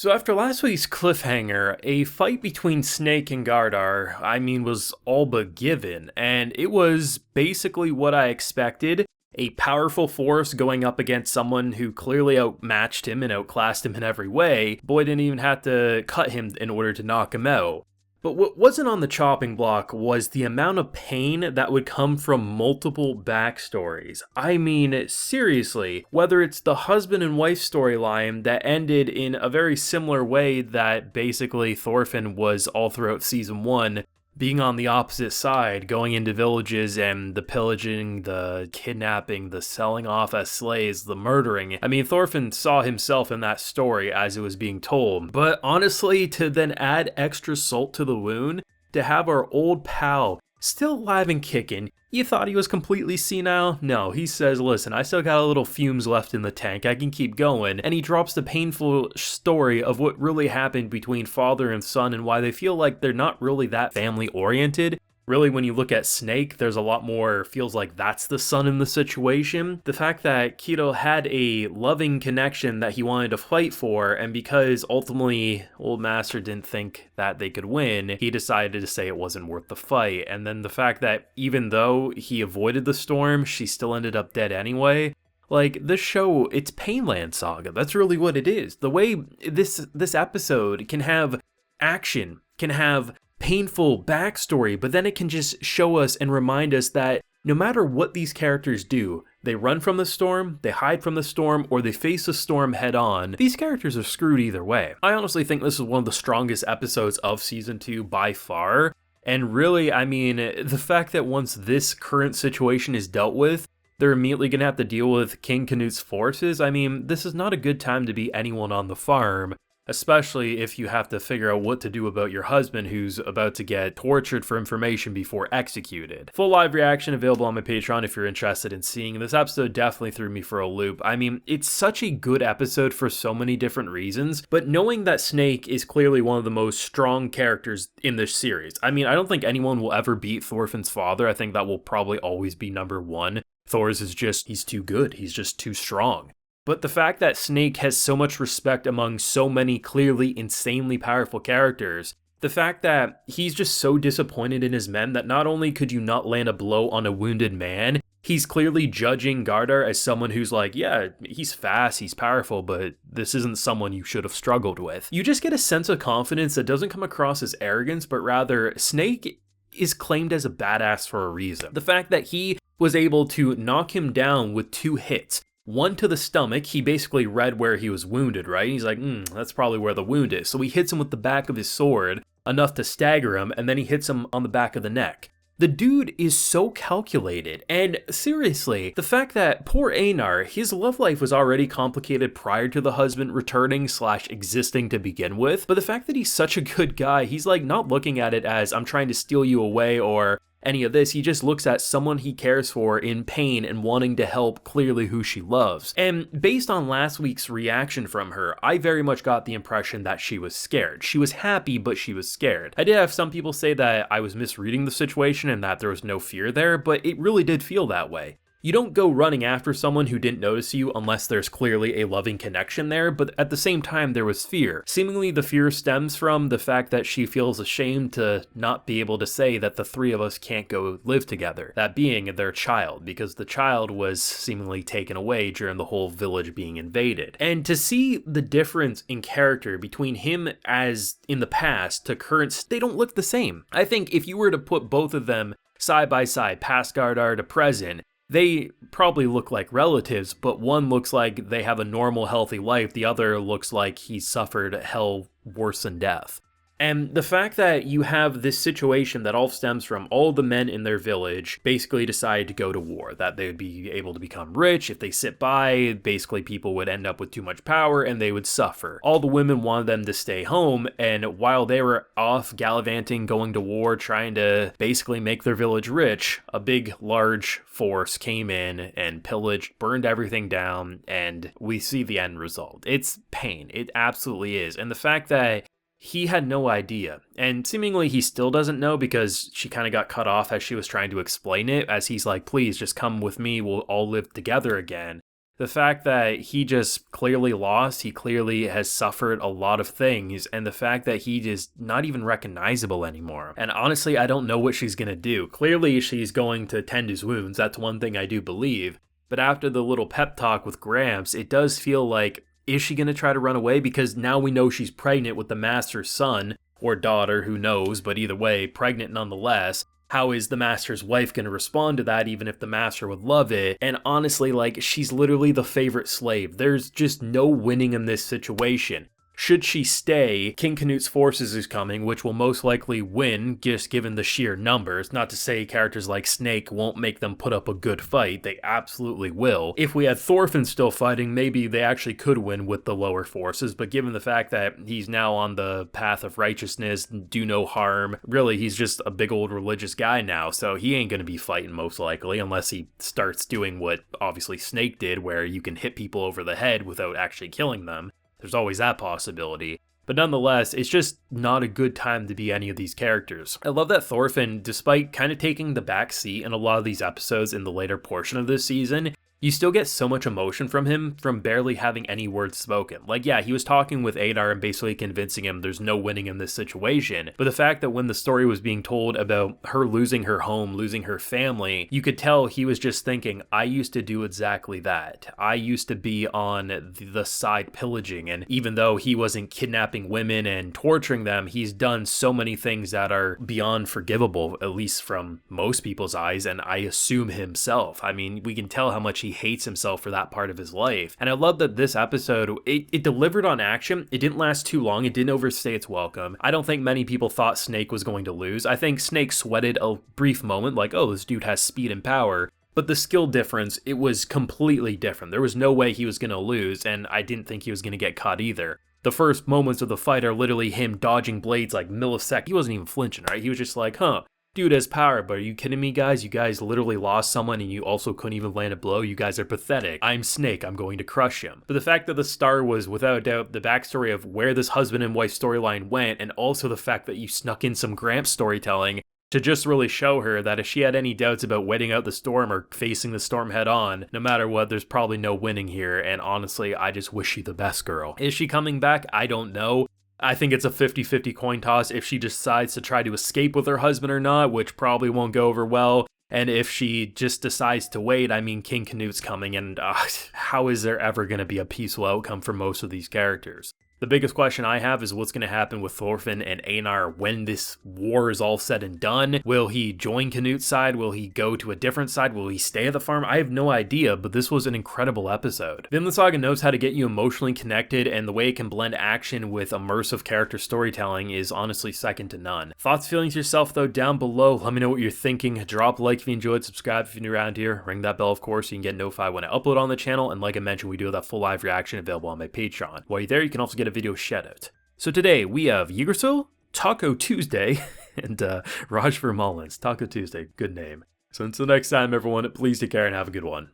So after last week's cliffhanger, a fight between Snake and Gardar, was all but given, and it was basically what I expected. A powerful force going up against someone who clearly outmatched him and outclassed him in every way. Boy didn't even have to cut him in order to knock him out. But what wasn't on the chopping block was the amount of pain that would come from multiple backstories. Seriously, whether it's the husband and wife storyline that ended in a very similar way that basically Thorfinn was all throughout season 1, being on the opposite side, going into villages and the pillaging, the kidnapping, the selling off as slaves, the murdering. Thorfinn saw himself in that story as it was being told. But honestly, to then add extra salt to the wound, to have our old pal still alive and kicking, you thought he was completely senile? No, he says, listen, I still got a little fumes left in the tank, I can keep going. And he drops the painful story of what really happened between father and son and why they feel like they're not really that family oriented. Really, when you look at Snake, there's a lot more, feels like that's the son in the situation. The fact that Kido had a loving connection that he wanted to fight for, and because ultimately Old Master didn't think that they could win, he decided to say it wasn't worth the fight. And then the fact that even though he avoided the storm, she still ended up dead anyway. Like, this show, it's Vinland Saga. That's really what it is. The way this episode can have action, can have painful backstory, but then it can just show us and remind us that no matter what these characters do, they run from the storm, they hide from the storm, or they face the storm head on, these characters are screwed either way. I honestly think this is one of the strongest episodes of season 2 by far, and really, the fact that once this current situation is dealt with, they're immediately going to have to deal with King Canute's forces. This is not a good time to be anyone on the farm, especially if you have to figure out what to do about your husband who's about to get tortured for information before executed. Full live reaction available on my Patreon if you're interested in seeing. This episode definitely threw me for a loop. It's such a good episode for so many different reasons, but knowing that Snake is clearly one of the most strong characters in this series. I don't think anyone will ever beat Thorfinn's father. I think that will probably always be number one. Thor's is just, he's too good. He's just too strong. But the fact that Snake has so much respect among so many clearly insanely powerful characters, the fact that he's just so disappointed in his men that not only could you not land a blow on a wounded man, he's clearly judging Gardar as someone who's like, yeah, he's fast, he's powerful, but this isn't someone you should have struggled with. You just get a sense of confidence that doesn't come across as arrogance, but rather Snake is claimed as a badass for a reason. The fact that he was able to knock him down with 2 hits, one to the stomach, he basically read where he was wounded, right? He's like, that's probably where the wound is. So he hits him with the back of his sword, enough to stagger him, and then he hits him on the back of the neck. The dude is so calculated, and seriously, the fact that poor Einar, his love life was already complicated prior to the husband returning / existing to begin with, but the fact that he's such a good guy, he's like not looking at it as, I'm trying to steal you away, or any of this. He just looks at someone he cares for in pain and wanting to help clearly who she loves. And based on last week's reaction from her, I very much got the impression that she was scared. She was happy, but she was scared. I did have some people say that I was misreading the situation and that there was no fear there, but it really did feel that way. You don't go running after someone who didn't notice you unless there's clearly a loving connection there, but at the same time there was fear. Seemingly the fear stems from the fact that she feels ashamed to not be able to say that the 3 of us can't go live together, that being their child, because the child was seemingly taken away during the whole village being invaded. And to see the difference in character between him as in the past to current, they don't look the same. I think if you were to put both of them side by side, past Gardar to present, they probably look like relatives, but one looks like they have a normal, healthy life. The other looks like he's suffered hell worse than death. And the fact that you have this situation that all stems from all the men in their village basically decide to go to war, that they would be able to become rich. If they sit by, basically people would end up with too much power and they would suffer. All the women wanted them to stay home, and while they were off gallivanting, going to war, trying to basically make their village rich, a big, large force came in and pillaged, burned everything down, and we see the end result. It's pain. It absolutely is. And the fact that he had no idea, and seemingly he still doesn't know because she kind of got cut off as she was trying to explain it, as he's like, please just come with me, we'll all live together again. The fact that he just clearly lost, he clearly has suffered a lot of things, and the fact that he is not even recognizable anymore. And honestly, I don't know what she's gonna do. Clearly, she's going to tend his wounds, that's one thing I do believe. But after the little pep talk with Gramps, it does feel like, is she gonna try to run away? Because now we know she's pregnant with the Master's son, or daughter, who knows, but either way, pregnant nonetheless. How is the Master's wife going to respond to that, even if the Master would love it? And honestly, like, she's literally the favorite slave. There's just no winning in this situation. Should she stay, King Canute's forces is coming, which will most likely win, just given the sheer numbers. Not to say characters like Snake won't make them put up a good fight, they absolutely will. If we had Thorfinn still fighting, maybe they actually could win with the lower forces, but given the fact that he's now on the path of righteousness, do no harm, really he's just a big old religious guy now, so he ain't gonna be fighting most likely, unless he starts doing what obviously Snake did, where you can hit people over the head without actually killing them. There's always that possibility. But nonetheless, it's just not a good time to be any of these characters. I love that Thorfinn, despite kind of taking the back seat in a lot of these episodes in the later portion of this season, you still get so much emotion from him from barely having any words spoken. Like, yeah, he was talking with Einar and basically convincing him there's no winning in this situation. But the fact that when the story was being told about her losing her home, losing her family, you could tell he was just thinking, I used to do exactly that. I used to be on the side pillaging, and even though he wasn't kidnapping women and torturing them, he's done so many things that are beyond forgivable, at least from most people's eyes, and I assume himself. I mean, we can tell how much he hates himself for that part of his life. And I love that this episode, it delivered on action. It didn't last too long. It didn't overstay its welcome. I don't think many people thought Snake was going to lose. I think Snake sweated a brief moment, like, oh, this dude has speed and power. But the skill difference, it was completely different. There was no way he was going to lose, and I didn't think he was going to get caught either. The first moments of the fight are literally him dodging blades like milliseconds. He wasn't even flinching, right? He was just like, huh. Dude has power, but are you kidding me, guys? You guys literally lost someone and you also couldn't even land a blow? You guys are pathetic. I'm Snake, I'm going to crush him. But the fact that the star was, without a doubt, the backstory of where this husband and wife storyline went, and also the fact that you snuck in some Gramps storytelling to just really show her that if she had any doubts about waiting out the storm or facing the storm head on, no matter what, there's probably no winning here, and honestly, I just wish you the best, girl. Is she coming back? I don't know. I think it's a 50-50 coin toss if she decides to try to escape with her husband or not, which probably won't go over well. And if she just decides to wait, I mean, King Canute's coming, and how is there ever going to be a peaceful outcome for most of these characters? The biggest question I have is what's going to happen with Thorfinn and Einar when this war is all said and done. Will he join Canute's side? Will he go to a different side? Will he stay at the farm? I have no idea, but this was an incredible episode. Vinland Saga knows how to get you emotionally connected, and the way it can blend action with immersive character storytelling is honestly second to none. Thoughts, feelings yourself though down below. Let me know what you're thinking. Drop a like if you enjoyed, subscribe if you're new around here, ring that bell of course so you can get notified when I upload on the channel, and like I mentioned, we do have that full live reaction available on my Patreon. While you're there, you can also get a video shout out. So today we have Yggdrasil, Taco Tuesday, and Rajvir Malhans. Taco Tuesday, good name. So until next time everyone, please take care and have a good one.